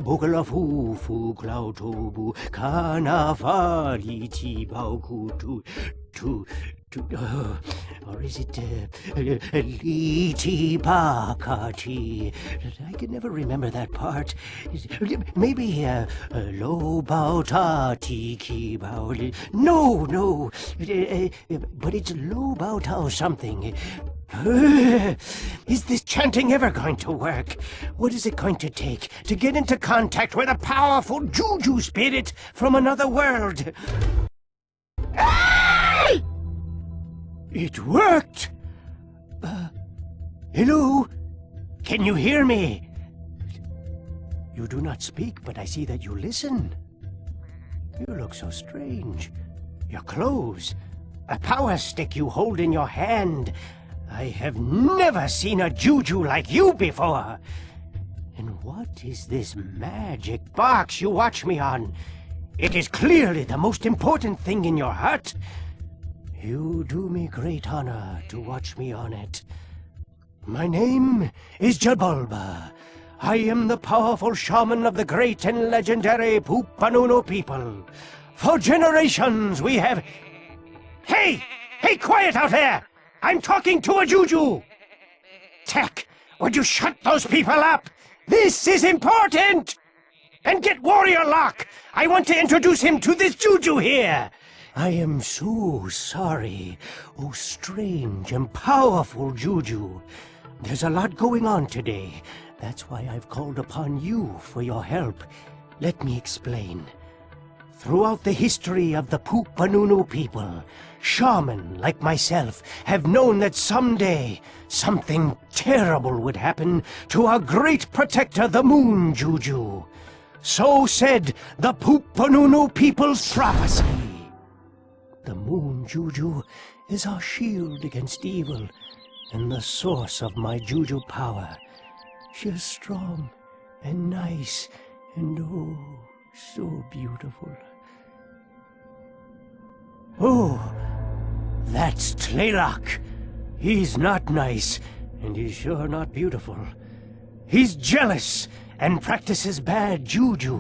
bogala fu fu klautobu kana fali ti bauku to or is it Liti Pakati? I can never remember that part. Maybe Lo Bao Ta Ti Ki Bao. No, but it's Lo Bao Tao something. Is this chanting ever going to work? What is it going to take to get into contact with a powerful juju spirit from another world? It worked! Hello? Can you hear me? You do not speak, but I see that you listen. You look so strange. Your clothes, a power stick you hold in your hand. I have never seen a juju like you before. And what is this magic box you watch me on? It is clearly the most important thing in your hut. You do me great honor to watch me on it. My name is Jabulba. I am the powerful shaman of the great and legendary Pupanunu people. For generations we have... Hey! Hey, quiet out there! I'm talking to a juju! Tech, would you shut those people up? This is important! And get Warrior Locke! I want to introduce him to this juju here! I am so sorry, oh strange and powerful juju. There's a lot going on today. That's why I've called upon you for your help. Let me explain. Throughout the history of the Pupanunu people, shamans like myself have known that someday something terrible would happen to our great protector, the Moon Juju. So said the Pupanunu people's prophecy. The Moon Juju is our shield against evil and the source of my Juju power. She is strong and nice and oh, so beautiful. Oh, that's Tlaylock. He's not nice, and he's sure not beautiful. He's jealous and practices bad juju.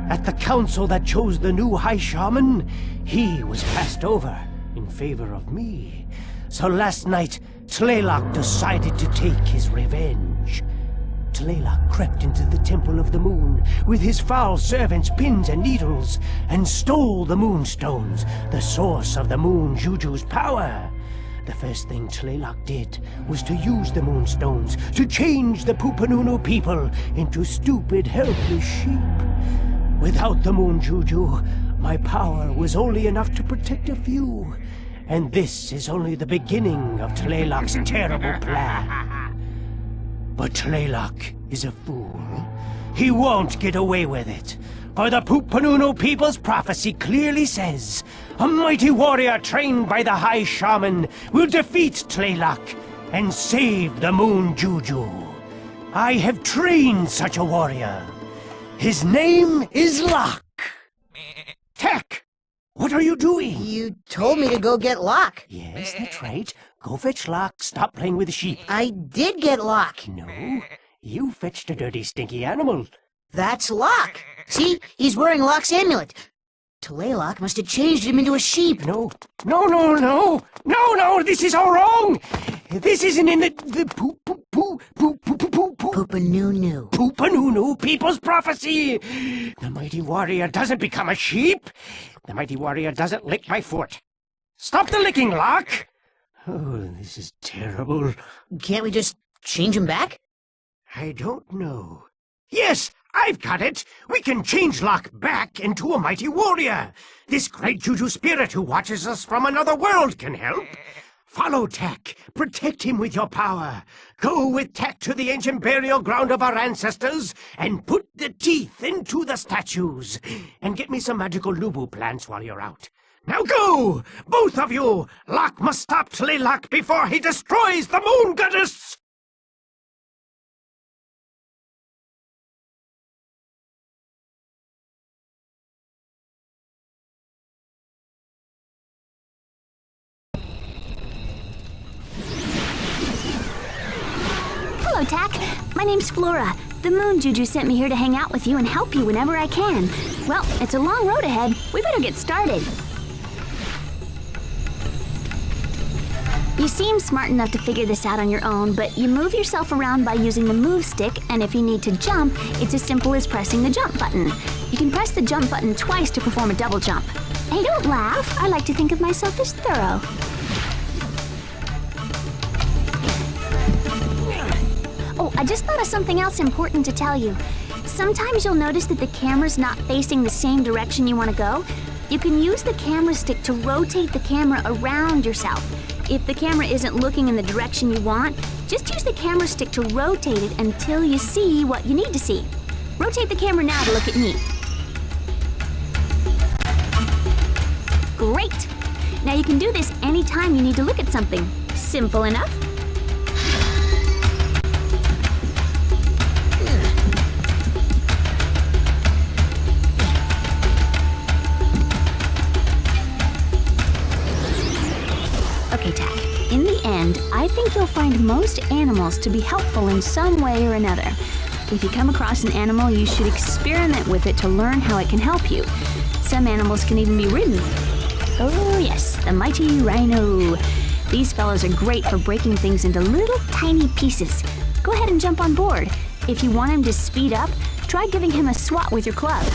At the council that chose the new High Shaman, he was passed over in favor of me. So last night, Tlaylock decided to take his revenge. Tlaylock crept into the Temple of the Moon with his foul servants, pins and needles, and stole the Moonstones, the source of the Moon Juju's power. The first thing Tlaylock did was to use the Moonstones to change the Pupanunu people into stupid, helpless sheep. Without the Moon Juju, my power was only enough to protect a few. And this is only the beginning of Tlaylock's terrible plan. But Tlaylock is a fool. He won't get away with it. For the Pupanunu people's prophecy clearly says, a mighty warrior trained by the High Shaman will defeat Tlaylock and save the Moon Juju. I have trained such a warrior. His name is Locke. Tech, what are you doing? You told me to go get Locke. Yes, that's right. Go fetch Locke. Stop playing with the sheep. I did get Locke. No, you fetched a dirty, stinky animal. That's Locke. See, he's wearing Locke's amulet. Tlaylock must have changed him into a sheep. No, this is all wrong. This isn't in the Pupanunu people's prophecy. The mighty warrior doesn't become a sheep. The mighty warrior doesn't lick my foot. Stop the licking, Locke. Oh, this is terrible. Can't we just change him back? I don't know. Yes, I've got it! We can change Locke back into a mighty warrior! This great juju spirit who watches us from another world can help! Follow Tech. Protect him with your power. Go with Tech to the ancient burial ground of our ancestors and put the teeth into the statues. And get me some magical Lubu plants while you're out. Now go! Both of you! Locke must stop Tlaylock before he destroys the Moon Goddess! Hello, Tack. My name's Flora. The moon juju sent me here to hang out with you and help you whenever I can. Well, it's a long road ahead. We better get started. You seem smart enough to figure this out on your own, but you move yourself around by using the move stick, and if you need to jump, it's as simple as pressing the jump button. You can press the jump button twice to perform a double jump. Hey, don't laugh. I like to think of myself as thorough. Oh, I just thought of something else important to tell you. Sometimes you'll notice that the camera's not facing the same direction you want to go. You can use the camera stick to rotate the camera around yourself. If the camera isn't looking in the direction you want, just use the camera stick to rotate it until you see what you need to see. Rotate the camera now to look at me. Great! Now you can do this anytime you need to look at something. Simple enough. Okay, Tack. In the end, I think you'll find most animals to be helpful in some way or another. If you come across an animal, you should experiment with it to learn how it can help you. Some animals can even be ridden. Oh yes, the mighty rhino. These fellows are great for breaking things into little tiny pieces. Go ahead and jump on board. If you want him to speed up, try giving him a swat with your club.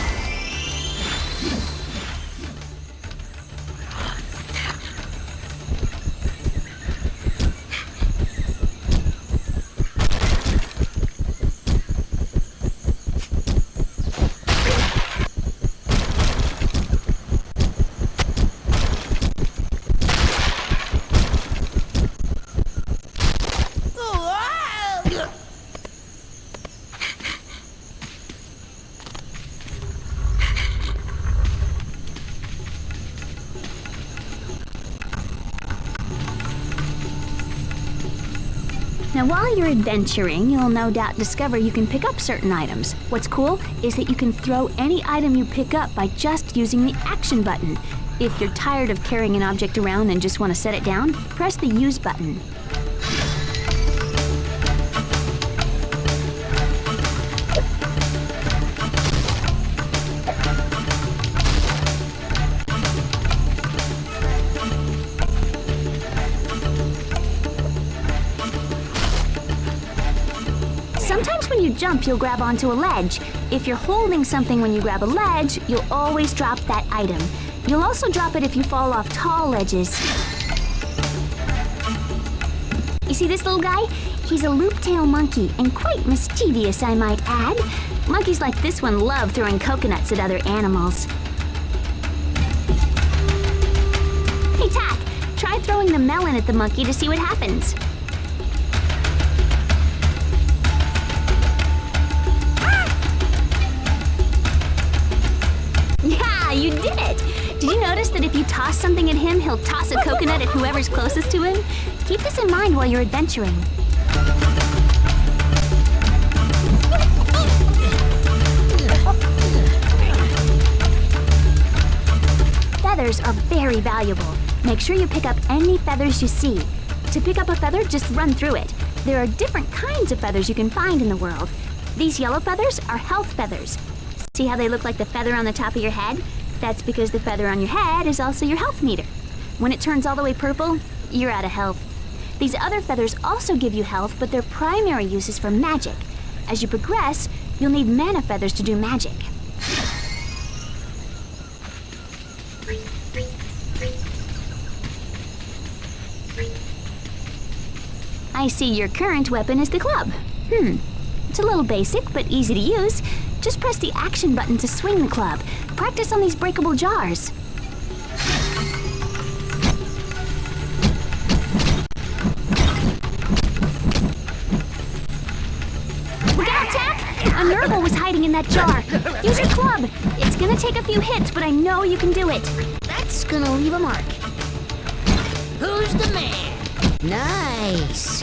Now, while you're adventuring, you'll no doubt discover you can pick up certain items. What's cool is that you can throw any item you pick up by just using the action button. If you're tired of carrying an object around and just want to set it down, press the use button. Sometimes when you jump, you'll grab onto a ledge. If you're holding something when you grab a ledge, you'll always drop that item. You'll also drop it if you fall off tall ledges. You see this little guy? He's a loop-tail monkey, and quite mischievous, I might add. Monkeys like this one love throwing coconuts at other animals. Hey, Tack, try throwing the melon at the monkey to see what happens. Yeah, you did it! Did you notice that if you toss something at him, he'll toss a coconut at whoever's closest to him? Keep this in mind while you're adventuring. Feathers are very valuable. Make sure you pick up any feathers you see. To pick up a feather, just run through it. There are different kinds of feathers you can find in the world. These yellow feathers are health feathers. See how they look like the feather on the top of your head? That's because the feather on your head is also your health meter. When it turns all the way purple, you're out of health. These other feathers also give you health, but their primary use is for magic. As you progress, you'll need mana feathers to do magic. I see your current weapon is the club. It's a little basic, but easy to use. Just press the action button to swing the club. Practice on these breakable jars. Look out, Tack! A nurgle was hiding in that jar. Use your club. It's gonna take a few hits, but I know you can do it. That's gonna leave a mark. Who's the man? Nice.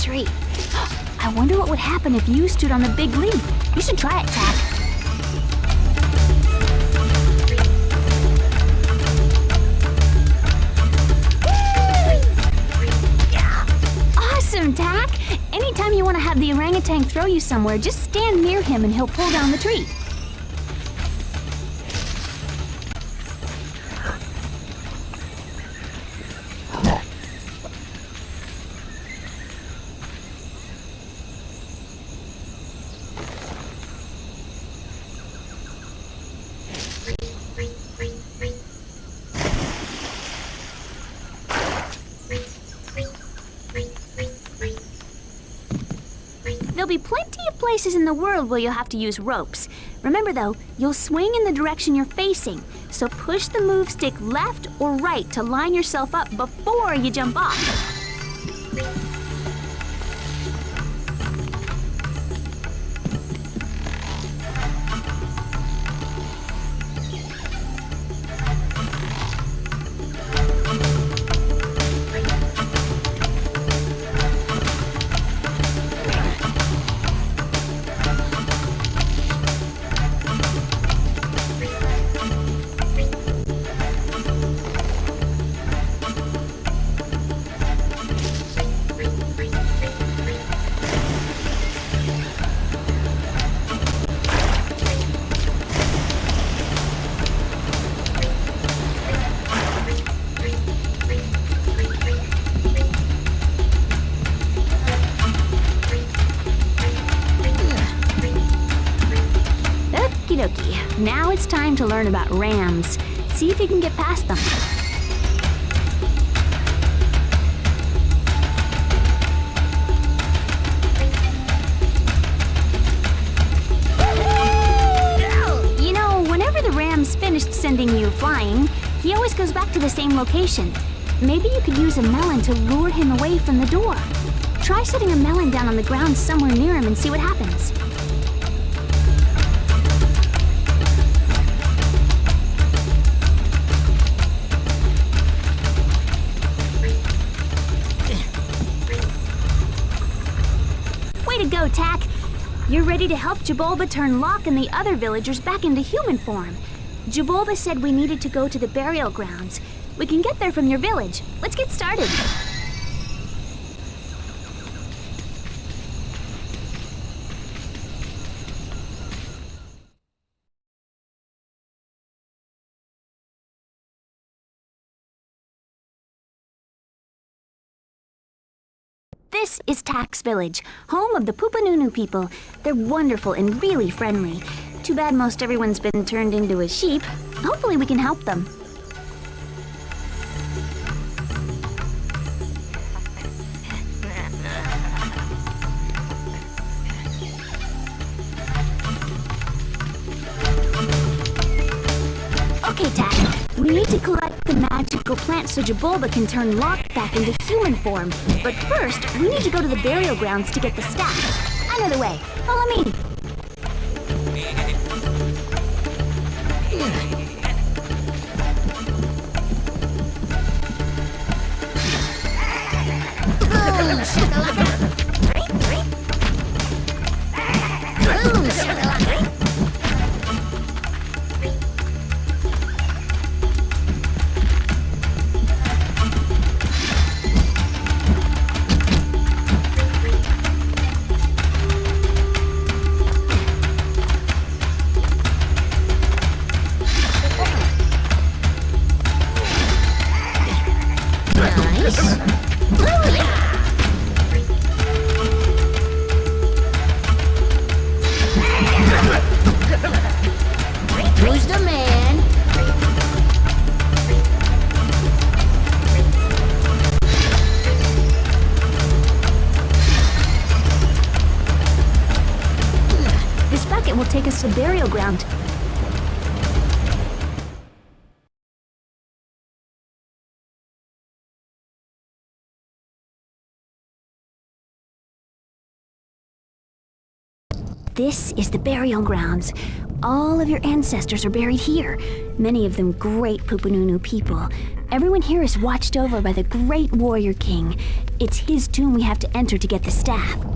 tree. I wonder what would happen if you stood on the big leaf. You should try it, Tack. Awesome, Tack! Anytime you want to have the orangutan throw you somewhere, just stand near him and he'll pull down the tree. There'll be plenty of places in the world where you'll have to use ropes. Remember though, you'll swing in the direction you're facing, so push the move stick left or right to line yourself up before you jump off. Now it's time to learn about rams. See if you can get past them. You know, whenever the ram's finished sending you flying, he always goes back to the same location. Maybe you could use a melon to lure him away from the door. Try setting a melon down on the ground somewhere near him and see what happens. Way to go, Tack! You're ready to help Jubulba turn Locke and the other villagers back into human form. Jubulba said we needed to go to the burial grounds. We can get there from your village. Let's get started. This is Tack's village, home of the Pupanunu people. They're wonderful and really friendly. Too bad most everyone's been turned into a sheep. Hopefully we can help them. Okay, Tack. We need to collect the magical plant so Jubulba can turn Locke back into human form. But first, we need to go to the burial grounds to get the staff. I know the way. Follow me. Boom, shakalaka. Boom, shakalaka. Who's the man? This bucket will take us to the burial ground. This is the burial grounds. All of your ancestors are buried here, many of them great Pupanunu people. Everyone here is watched over by the great warrior king. It's his tomb we have to enter to get the staff.